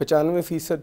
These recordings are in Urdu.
95%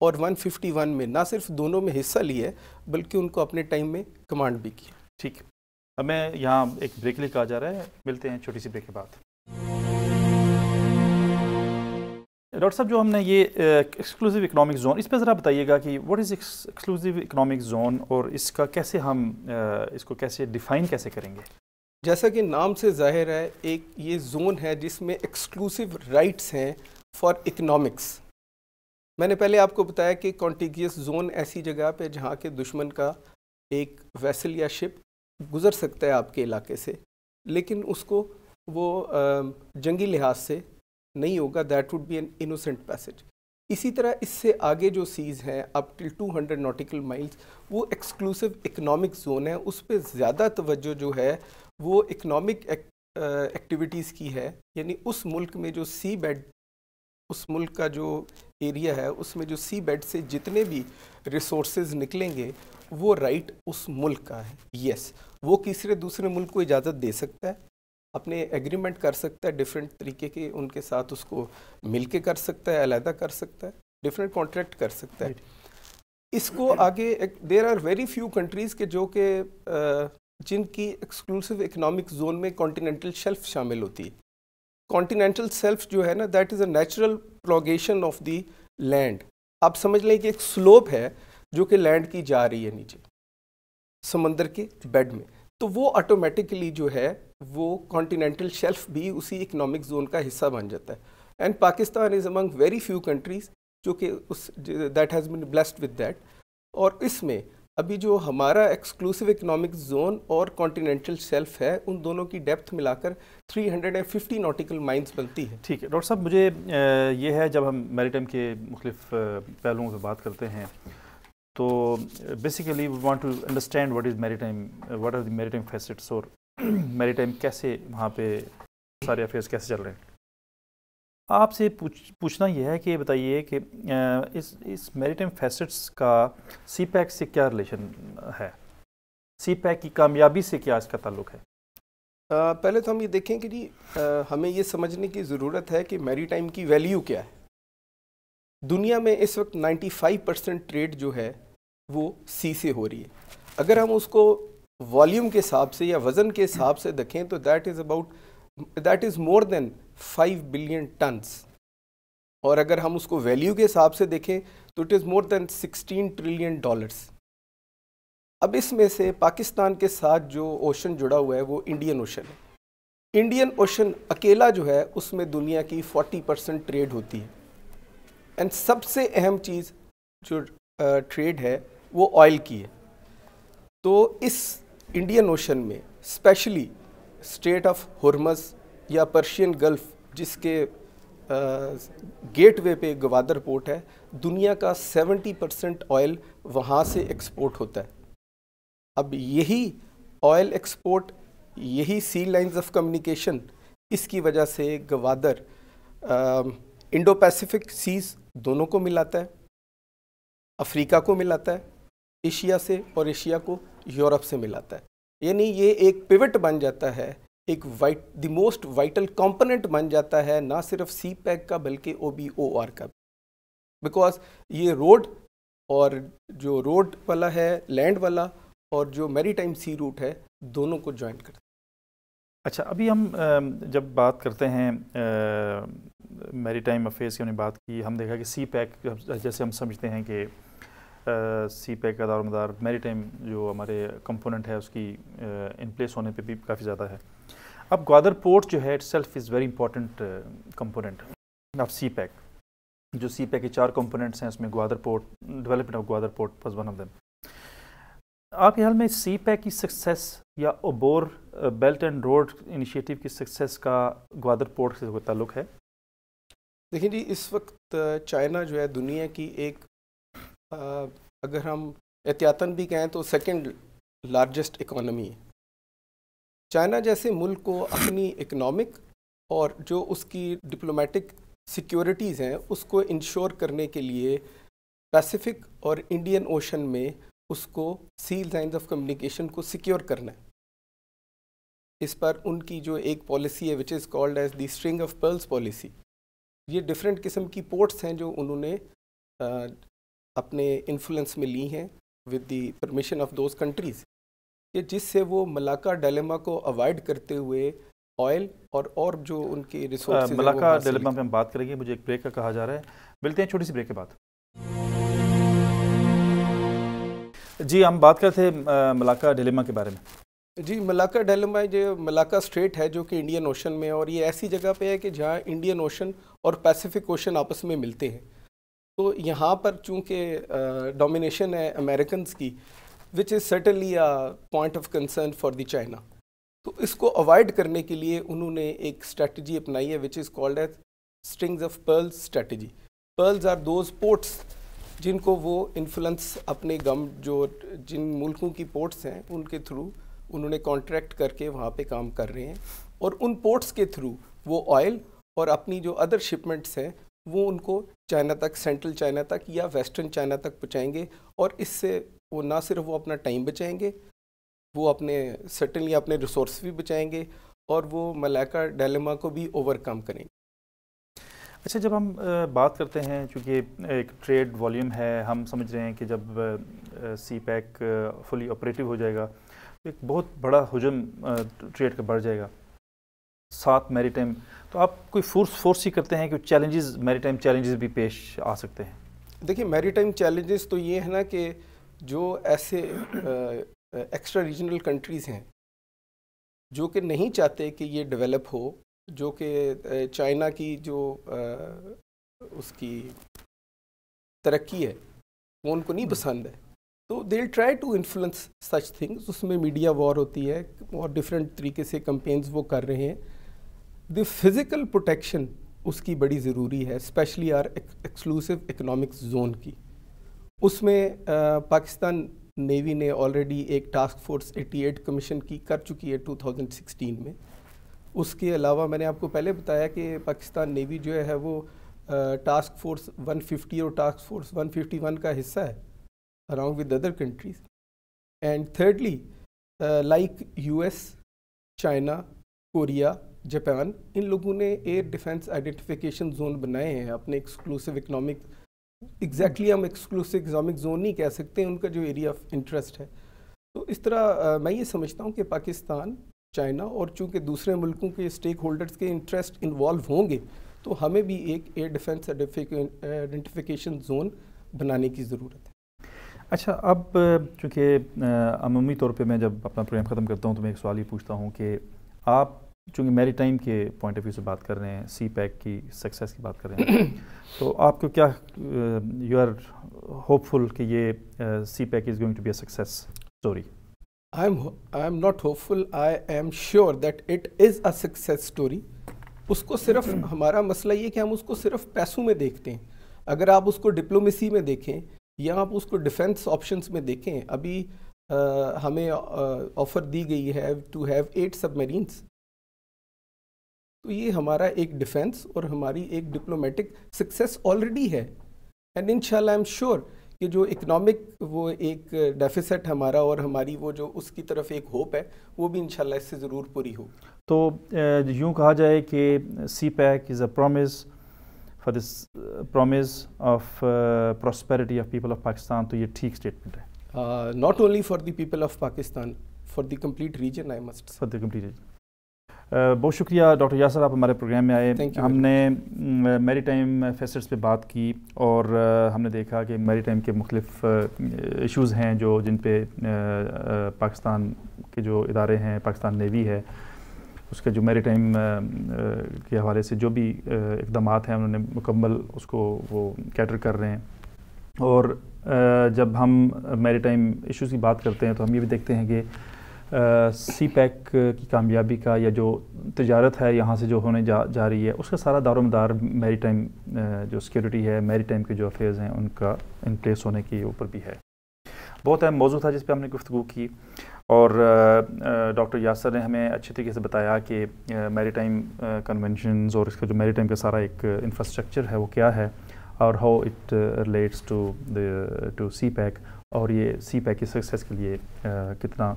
اور 151 میں نہ صرف دونوں میں حصہ لیا ہے بلکہ ان کو اپنے ٹائم میں کمانڈ بھی کیا. ٹھیک، ہمیں یہاں ایک بریک لے کے آ جا رہا ہے، ملتے ہیں چھوٹی سی بریک کے بعد. ڈاکٹر صاحب جو ہم نے یہ ایکسکلوزیو اکنامک زون، اس پہ ذرا بتائیے گا کہ what is exclusive economic zone اور اس کا کیسے ہم اس کو کیسے ڈیفائن کیسے کریں گے؟ جیسا کہ نام سے ظاہر ہے، ایک یہ زون ہے جس میں ایکسکلوسیو رائٹس ہیں فار اکنامکس. میں نے پہلے آپ کو بتایا کہ کانٹیگیوس زون ایسی جگہ پہ جہاں کے دشمن کا ایک ویسل یا شپ گزر سکتا ہے آپ کے علاقے سے، لیکن اس کو وہ جنگی لحاظ سے نہیں ہوگا. That would be an innocent passage. اسی طرح اس سے آگے جو سیز ہیں اپ ٹل 200 ناٹیکل مائلز، وہ ایکسکلوسیو اکنامک زون ہے. اس پہ زیادہ توجہ جو ہے وہ اکنامک ایکٹیویٹیز کی ہے. یعنی اس ملک میں جو سی بیڈ، اس ملک کا جو ایریا ہے اس میں جو سی بیڈ سے جتنے بھی ریسورسز نکلیں گے وہ رائٹ اس ملک کا ہے. یس، وہ کسی دوسرے ملک کو اجازت دے سکتا ہے، اپنے ایگریمنٹ کر سکتا ہے ڈیفرنٹ طریقے کے ان کے ساتھ، اس کو مل کے کر سکتا ہے، علیحدہ کر سکتا ہے، ڈیفرنٹ کانٹریکٹ کر سکتا ہے. اس کو آگے there are very few countries کے جو کہ جن کی ایکسکلوسیو اکنامک زون میں کانٹیننٹل شیلف شامل ہوتی ہے. کانٹیننٹل شیلف جو ہے نا، that is a natural progression of the land. آپ سمجھ لیں کہ ایک سلوپ ہے جو کہ لینڈ کی جا رہی ہے نیچے سمندر کے بیڈ میں، تو وہ آٹومیٹکلی جو ہے وہ کانٹیننٹل شیلف بھی اسی اکنامک زون کا حصہ بن جاتا ہے. And Pakistan is Umang very few countries جو کہ that has been blessed with that. اور اس میں ابھی جو ہمارا ایکسکلوسیو اکنامک زون اور کانٹیننٹل شیلف ہے، ان دونوں کی ڈیپتھ ملا کر 350 ناٹیکل مائلز بنتی ہے. ٹھیک ہے ڈاکٹر صاحب، مجھے یہ ہے جب ہم میری ٹائم کے مختلف پہلوؤں پہ بات کرتے ہیں تو basically we want to understand what is maritime what, what are the میری ٹائم فیسٹس، اور میری ٹائم کیسے وہاں پہ سارے افیئرس کیسے چل رہے ہیں. آپ سے پوچھنا یہ ہے کہ بتائیے کہ اس میری ٹائم فیسٹس کا سی پیک سے کیا ریلیشن ہے؟ سی پیک کی کامیابی سے کیا اس کا تعلق ہے؟ پہلے تو ہم یہ دیکھیں کہ جی ہمیں یہ سمجھنے کی ضرورت ہے کہ میری ٹائم کی ویلیو کیا ہے. دنیا میں اس وقت 95% ٹریڈ جو ہے وہ سی سے ہو رہی ہے. اگر ہم اس کو والیوم کے حساب سے یا وزن کے حساب سے دیکھیں تو that is more than 5 billion tons. اور اگر ہم اس کو ویلیو کے حساب سے دیکھیں تو it is more than 16 trillion dollars. اب اس میں سے پاکستان کے ساتھ جو اوشن جڑا ہوا ہے وہ انڈین اوشن ہے. انڈین اوشن اکیلا جو ہے اس میں دنیا کی 40% ٹریڈ ہوتی ہے. اینڈ سب سے اہم چیز جو ٹریڈ ہے وہ آئل کی ہے. تو اس انڈین اوشن میں اسپیشلی اسٹریٹ آف ہرمز یا پرشین گلف، جس کے گیٹ وے پہ گوادر پورٹ ہے، دنیا کا 70% آئل وہاں سے ایکسپورٹ ہوتا ہے. اب یہی آئل ایکسپورٹ، یہی سی لائنز آف کمیونیکیشن، اس کی وجہ سے گوادر انڈو پیسیفک سیز دونوں کو ملاتا ہے، افریقہ کو ملاتا ہے ایشیا سے، اور ایشیا کو یورپ سے ملاتا ہے. یعنی یہ ایک پیوٹ بن جاتا ہے، ایک دی موسٹ وائٹل کمپوننٹ بن جاتا ہے، نہ صرف سی پیک کا بلکہ OBOR کا بھی. بیکاز یہ روڈ، اور جو روڈ والا ہے لینڈ والا، اور جو میری ٹائم سی روٹ ہے، دونوں کو جوائن کرتا ہے. اچھا، ابھی ہم جب بات کرتے ہیں میری ٹائم افیئرس کی، ہم نے بات کی، ہم دیکھا کہ سی پیک جیسے ہم سمجھتے ہیں کہ سی پیک کا دار و مدار میری ٹائم جو ہمارے کمپوننٹ ہے اس کی ان پلیس ہونے پہ بھی کافی زیادہ ہے. اب گوادر پورٹ جو ہے itself is very important component of CPEC. جو سی پیک کے 4 کمپوننٹس ہیں اس میں Gwadar port, development of Gwadar port was one of them. آپ کے خیال میں سی پیک کی سکسیس یا عبور بیلٹ اینڈ روڈ انیشیٹو کی سکسیس کا گوادر پورٹ سے کوئی تعلق ہے؟ دیکھیں جی، اس وقت چائنا جو ہے دنیا کی ایک، اگر ہم احتیاطاً بھی کہیں تو سیکنڈ لارجسٹ اکانومی ہے. چائنا جیسے ملک کو اپنی اکنامک اور جو اس کی ڈپلومیٹک سیکیورٹیز ہیں اس کو انشور کرنے کے لیے پیسیفک اور انڈین اوشن میں اس کو سی لائنز آف کمیونیکیشن کو سیکیور کرنا ہے. اس پر ان کی جو ایک پالیسی ہے which is called as the string of pearls policy. یہ ڈفرینٹ قسم کی پورٹس ہیں جو انہوں نے اپنے انفلوئنس میں لی ہیں with the permission of those countries, کہ جس سے وہ ملاکا ڈیلیما کو اوائڈ کرتے ہوئے آئل اور جو ان کے ریسورسز ملاکا ڈیلیما پہ ہم بات کریں گے. مجھے ایک بریک کا کہا جا رہا ہے, ملتے ہیں چھوٹی سی بریک کے بعد. جی ہم بات کرتے تھے ملاکا ڈیلیما کے بارے میں. جی ملاکا ڈیلیما جو ملاکا اسٹریٹ ہے جو کہ انڈین اوشن میں، اور یہ ایسی جگہ پہ ہے کہ جہاں انڈین اوشن اور پیسیفک اوشن آپس میں ملتے ہیں. تو یہاں پر چونکہ ڈومینیشن ہے امریکنز کی، which is certainly point of concern for the China. تو اس کو اوائڈ کرنے کے لیے انہوں نے ایک اسٹریٹجی اپنائی ہے which is called as strings of pearls strategy. Pearls are those ports جن کو وہ انفلوئنس اپنے جن ملکوں کی پورٹس ہیں ان کے تھرو انہوں نے کانٹریکٹ کر کے وہاں پہ کام کر رہے ہیں، اور ان پورٹس کے تھرو وہ آئل اور اپنی جو ادر شپمنٹس ہیں وہ ان کو چائنا تک، سینٹرل چائنا تک یا ویسٹرن چائنا تک پہنچائیں گے. اور اس سے وہ نہ صرف وہ اپنا ٹائم بچائیں گے، وہ اپنے سرٹنلی اپنے ریسورس بھی بچائیں گے، اور وہ ملاکا ڈیلیما کو بھی اوور کم کریں گے. اچھا جب ہم بات کرتے ہیں چونکہ ایک ٹریڈ والیوم ہے، ہم سمجھ رہے ہیں کہ جب سی پیک فلی آپریٹو ہو جائے گا تو ایک بہت بڑا حجم ٹریڈ کا بڑھ جائے گا. ساتھ میری ٹائم تو آپ کوئی فورس ہی کرتے ہیں کہ چیلنجز میری ٹائم چیلنجز بھی پیش آ سکتے ہیں؟ دیکھیں میری ٹائم چیلنجز تو یہ ہے نا کہ جو ایسے ایکسٹرا ریجنل کنٹریز ہیں جو کہ نہیں چاہتے کہ یہ ڈیولپ ہو، جو کہ چائنا کی جو اس کی ترقی ہے وہ ان کو نہیں پسند ہے، تو they will try to influence such things. اس میں میڈیا وار ہوتی ہے اور ڈفرینٹ طریقے سے کمپینز وہ کر رہے ہیں. دی فزیکل پروٹیکشن اس کی بڑی ضروری ہے، especially our exclusive economic zone کی. اس میں پاکستان نیوی نے آلریڈی ایک ٹاسک فورس 88 کمیشن کی کر چکی ہے 2016 میں. اس کے علاوہ میں نے آپ کو پہلے بتایا کہ پاکستان نیوی جو ہے وہ ٹاسک فورس 150 اور ٹاسک فورس 151 کا حصہ ہے along with other countries. And thirdly, like US, China, Korea, Japan, ان لوگوں نے ایئر ڈیفنس آئیڈینٹیفیکیشن زون بنائے ہیں اپنے ایکسکلوسیو اکنامک، ایگزیکٹلی ہم ایکسکلوسیو اکنامک زون نہیں کہہ سکتے، ان کا جو ایریا آف انٹرسٹ ہے. تو اس طرح میں یہ سمجھتا ہوں کہ پاکستان، چائنا اور چونکہ دوسرے ملکوں کے اسٹیک ہولڈرز کے انٹرسٹ انوالو ہوں گے تو ہمیں بھی ایک ایئر ڈیفنس آئیڈینٹیفیکیشن زون بنانے کی ضرورت ہے. اچھا اب چونکہ عمومی طور پہ میں جب اپنا پروگرام ختم کرتا ہوں تو میں ایک سوال یہ پوچھتا ہوں کہ آپ چونکہ میری ٹائم کے پوائنٹ آف ویو سے بات کر رہے ہیں، سی پیک کی سکسیس کی بات کر رہے ہیں، تو آپ کو کیا یو آر ہوپ فل کہ یہ CPEC is going to be a success story? I am not hopeful. I am sure that it is a success story. اس کو صرف ہمارا مسئلہ یہ کہ ہم اس کو صرف پیسوں میں دیکھتے ہیں. اگر آپ اس کو ڈپلومیسی میں دیکھیں یا آپ اس کو ڈیفنس آپشنز میں دیکھیں، ابھی ہمیں آفر دی گئی ہے ٹو ہیو 8 سب میرینس. تو یہ ہمارا ایک ڈیفنس اور ہماری ایک ڈپلومیٹک سکسیس آلریڈی ہے. اینڈ انشاءاللہ آئی ایم شیور کہ جو اکنامک وہ ایک ڈیفیسٹ ہمارا اور ہماری وہ جو اس کی طرف ایک ہوپ ہے وہ بھی انشاءاللہ اس سے ضرور پوری ہو. تو یوں کہا جائے کہ CPEC is a promise for this promise of prosperity of people of Pakistan, تو یہ ٹھیک اسٹیٹمنٹ ہے؟ Not only for the people of Pakistan, for the complete region. I must for the complete region. بہت شکریہ ڈاکٹر یاسر، آپ ہمارے پروگرام میں آئے. ہم نے میری ٹائم فیسٹس پہ بات کی اور ہم نے دیکھا کہ میری ٹائم کے مختلف ایشوز ہیں جن پہ پاکستان کے جو ادارے ہیں، پاکستان نیوی ہے، اس کے جو میری ٹائم کے حوالے سے جو بھی اقدامات ہیں انہوں نے مکمل اس کو وہ کیٹر کر رہے ہیں. اور جب ہم میری ٹائم ایشوز کی بات کرتے ہیں تو ہم یہ بھی دیکھتے ہیں کہ سی پیک کی کامیابی کا یا جو تجارت ہے یہاں سے جو ہونے جا رہی ہے اس کا سارا دار و مدار میری ٹائم جو سیکیورٹی ہے، میری ٹائم کے جو افیئرز ہیں ان کا ان پلیس ہونے کے اوپر بھی ہے. بہت اہم موضوع تھا جس پہ ہم نے گفتگو کی، اور ڈاکٹر یاسر نے ہمیں اچھے طریقے سے بتایا کہ میری ٹائم کنونشنز اور اس کا جو میری ٹائم کا سارا ایک انفراسٹرکچر ہے وہ کیا ہے اور how it relates to CPEC, اور یہ سی پیک کی سکسیس کے لیے کتنا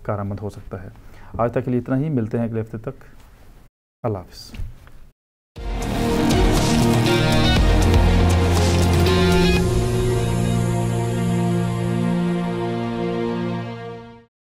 کارآمد ہو سکتا ہے. آج تک کے لیے اتنا ہی، ملتے ہیں اگلے ہفتے تک. اللہ حافظ.